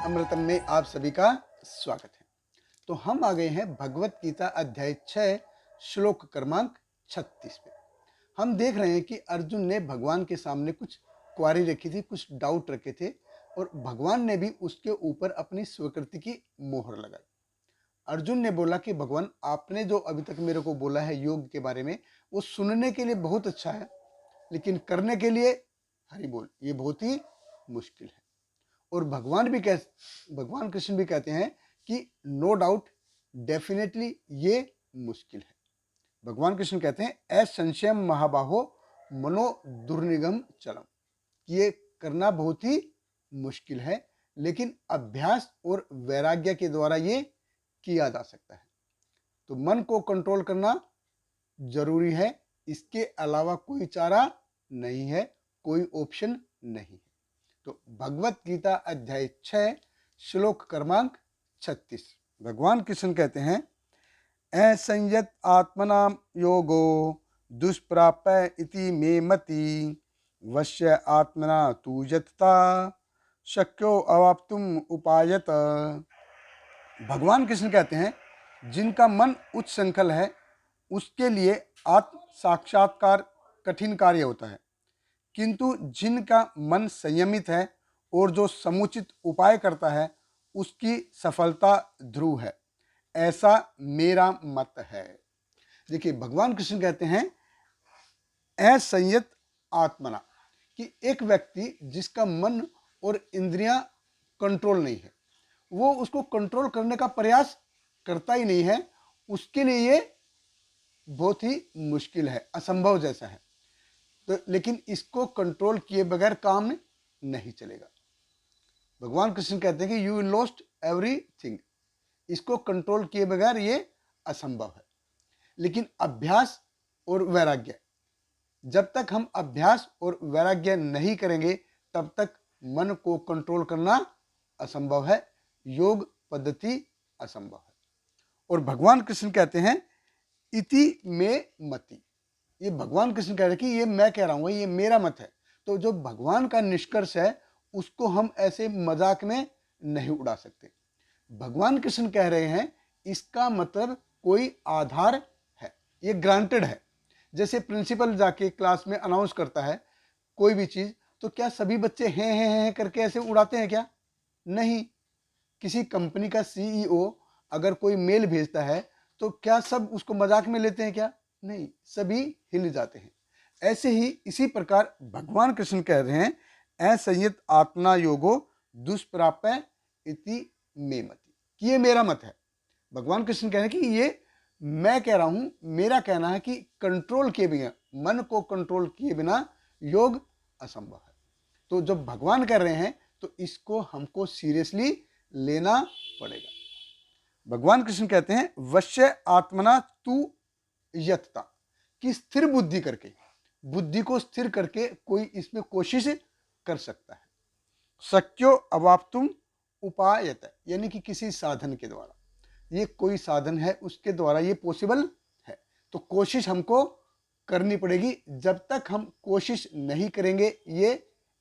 अमृतम में आप सभी का स्वागत है। तो हम आ गए हैं भगवत गीता अध्याय 6 श्लोक क्रमांक 36 पे। हम देख रहे हैं कि अर्जुन ने भगवान के सामने कुछ क्वारी रखी थी, कुछ डाउट रखे थे और भगवान ने भी उसके ऊपर अपनी स्वीकृति की मोहर लगाई। अर्जुन ने बोला कि भगवान, आपने जो अभी तक मेरे को बोला है योग के बारे में, वो सुनने के लिए बहुत अच्छा है, लेकिन करने के लिए हरि बोल ये बहुत ही मुश्किल है। और भगवान कृष्ण भी कहते हैं कि नो डाउट, डेफिनेटली ये मुश्किल है। भगवान कृष्ण कहते हैं असंशयम महाबाहो मनो दुर्निगम चलम, ये करना बहुत ही मुश्किल है, लेकिन अभ्यास और वैराग्य के द्वारा ये किया जा सकता है। तो मन को कंट्रोल करना जरूरी है, इसके अलावा कोई चारा नहीं है, कोई ऑप्शन नहीं है। तो भगवत गीता अध्याय 6 श्लोक क्रमांक 36 भगवान कृष्ण कहते हैं असंयत आत्मना योगो दुष्प्राप्य इति मे मति वश्य आत्मना तु यतता शक्यो अवाप्तुम उपायत। भगवान कृष्ण कहते हैं जिनका मन उच्च संकल है उसके लिए आत्म साक्षात्कार कठिन कार्य होता है, किंतु जिनका मन संयमित है और जो समुचित उपाय करता है उसकी सफलता ध्रुव है, ऐसा मेरा मत है। देखिए भगवान कृष्ण कहते हैं असंयत आत्मना, कि एक व्यक्ति जिसका मन और इंद्रियां कंट्रोल नहीं है, वो उसको कंट्रोल करने का प्रयास करता ही नहीं है, उसके लिए ये बहुत ही मुश्किल है, असंभव जैसा है। तो लेकिन इसको कंट्रोल किए बगैर काम नहीं चलेगा। भगवान कृष्ण कहते हैं कि यू लॉस्ट एवरीथिंग, इसको कंट्रोल किए बगैर ये असंभव है। लेकिन अभ्यास और वैराग्य, जब तक हम अभ्यास और वैराग्य नहीं करेंगे तब तक मन को कंट्रोल करना असंभव है, योग पद्धति असंभव है। और भगवान कृष्ण कहते हैं इति में मति, ये भगवान कृष्ण कह रहे हैं कि ये मैं कह रहा हूं, ये मेरा मत है। तो जो भगवान का निष्कर्ष है उसको हम ऐसे मजाक में नहीं उड़ा सकते। भगवान कृष्ण कह रहे हैं इसका मतलब कोई आधार है, ये ग्रांटेड है। जैसे प्रिंसिपल जाके क्लास में अनाउंस करता है कोई भी चीज, तो क्या सभी बच्चे हैं करके ऐसे उड़ाते हैं क्या? नहीं। किसी कंपनी का सीईओ अगर कोई मेल भेजता है तो क्या सब उसको मजाक में लेते हैं क्या? नहीं, सभी हिल जाते हैं। ऐसे ही इसी प्रकार भगवान कृष्ण कह रहे हैं असंयत आत्मा योगो दुष्प्राप्य इति मे मति, कि ये मेरा मत है। भगवान कृष्ण कह रहे हैं कि ये मैं कह रहा हूं, मेरा कहना है कि कंट्रोल किए बिना, मन को कंट्रोल किए बिना योग असंभव है। तो जब भगवान कर रहे हैं तो इसको हमको सीरियसली लेना पड़ेगा। भगवान कृष्ण कहते हैं वश्य आत्मना तु यतता, कि स्थिर बुद्धि करके, बुद्धि को स्थिर करके कोई इसमें कोशिश कर सकता है। शक्यो अवाप्तुम उपायत, यानी कि किसी साधन के द्वारा, ये कोई साधन है उसके द्वारा ये पॉसिबल है। तो कोशिश हमको करनी पड़ेगी, जब तक हम कोशिश नहीं करेंगे ये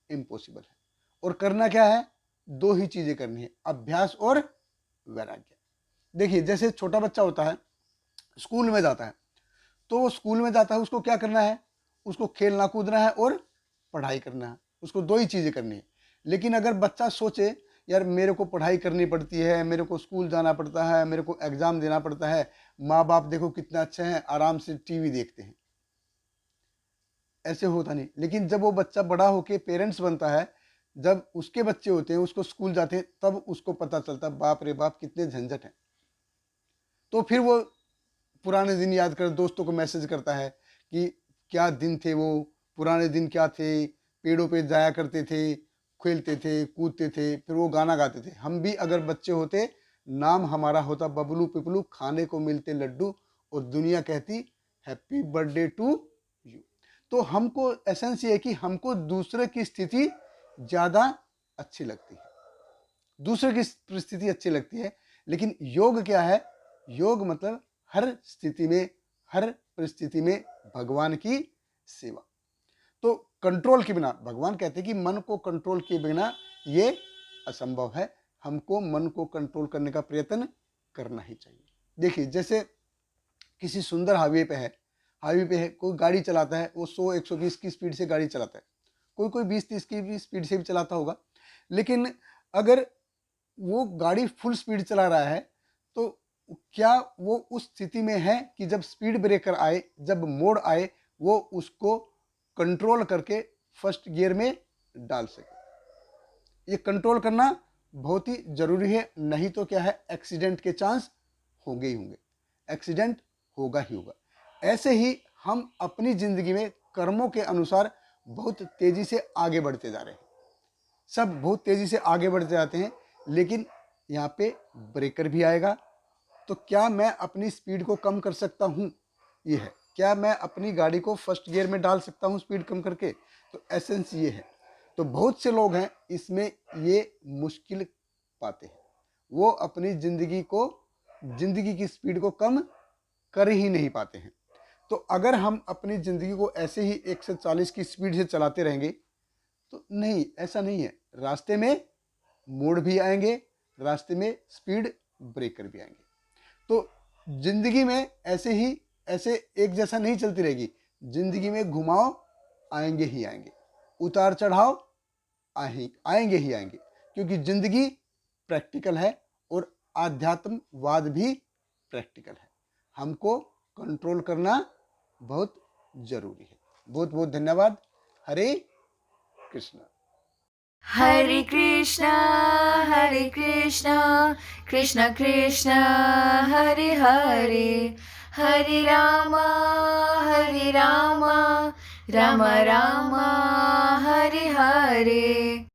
इम्पॉसिबल है। और करना क्या है? दो ही चीजें करनी है, अभ्यास और वैराग्य। देखिए जैसे छोटा बच्चा होता है, स्कूल में जाता है, तो स्कूल में जाता है उसको क्या करना है? उसको खेलना कूदना है और पढ़ाई करना है, उसको दो ही चीजें करनी है। लेकिन अगर बच्चा सोचे यार मेरे को पढ़ाई करनी पड़ती है, मेरे को स्कूल जाना पड़ता है, मेरे को एग्जाम देना पड़ता है, माँ बाप देखो कितना अच्छे हैं, आराम से टीवी देखते हैं, ऐसे होता नहीं। लेकिन जब वो बच्चा बड़ा होके पेरेंट्स बनता है, जब उसके बच्चे होते हैं उसको स्कूल जाते हैं, तब उसको पता चलता बाप रे बाप कितने झंझट हैं। तो फिर वो पुराने दिन याद कर दोस्तों को मैसेज करता है कि क्या दिन थे वो, पुराने दिन क्या थे, पेड़ों पे जाया करते थे, खेलते थे कूदते थे, फिर वो गाना गाते थे। हम भी अगर बच्चे होते, नाम हमारा होता बबलू पिपलू, खाने को मिलते लड्डू और दुनिया कहती हैप्पी बर्थडे टू यू। तो हमको एसेंस ये है कि हमको दूसरे की स्थिति ज़्यादा अच्छी लगती है, दूसरे की परिस्थिति अच्छी लगती है। लेकिन योग क्या है? योग मतलब हर स्थिति में, हर परिस्थिति में भगवान की सेवा। तो कंट्रोल के बिना, भगवान कहते हैं कि मन को कंट्रोल किए बिना ये असंभव है, हमको मन को कंट्रोल करने का प्रयत्न करना ही चाहिए। देखिए, जैसे किसी सुंदर हाईवे पे है, कोई गाड़ी चलाता है, वो 100 120 की स्पीड से गाड़ी चलाता है, कोई कोई 20 30 की भी स्पीड से भी चलाता होगा। लेकिन अगर वो गाड़ी फुल स्पीड चला रहा है, तो क्या वो उस स्थिति में है कि जब स्पीड ब्रेकर आए, जब मोड़ आए, वो उसको कंट्रोल करके फर्स्ट गियर में डाल सके? ये कंट्रोल करना बहुत ही जरूरी है, नहीं तो क्या है, एक्सीडेंट के चांस होंगे ही होंगे, एक्सीडेंट होगा ही होगा। ऐसे ही हम अपनी जिंदगी में कर्मों के अनुसार बहुत तेजी से आगे बढ़ते जा रहे हैं, सब बहुत तेजी से आगे बढ़ते जाते हैं, लेकिन यहाँ पे ब्रेकर भी आएगा। तो क्या मैं अपनी स्पीड को कम कर सकता हूँ? ये है, क्या मैं अपनी गाड़ी को फर्स्ट गियर में डाल सकता हूँ स्पीड कम करके? तो एसेंस ये है। तो बहुत से लोग हैं इसमें ये मुश्किल पाते हैं, वो अपनी जिंदगी की स्पीड को कम कर ही नहीं पाते हैं। तो अगर हम अपनी ज़िंदगी को ऐसे ही 140 की स्पीड से चलाते रहेंगे तो नहीं, ऐसा नहीं है। रास्ते में मोड़ भी आएंगे, रास्ते में स्पीड ब्रेकर भी आएंगे। तो ज़िंदगी में ऐसे एक जैसा नहीं चलती रहेगी। ज़िंदगी में घुमाव आएंगे ही आएंगे, उतार चढ़ाव आएंगे ही आएंगे, क्योंकि ज़िंदगी प्रैक्टिकल है और आध्यात्मवाद भी प्रैक्टिकल है। हमको कंट्रोल करना बहुत जरूरी है। बहुत बहुत धन्यवाद। हरे Krishna. Hare Krishna, Hare Krishna, Krishna Krishna, Hare Hare, Hare Rama, Hare Rama, Rama Rama, Hare Hare.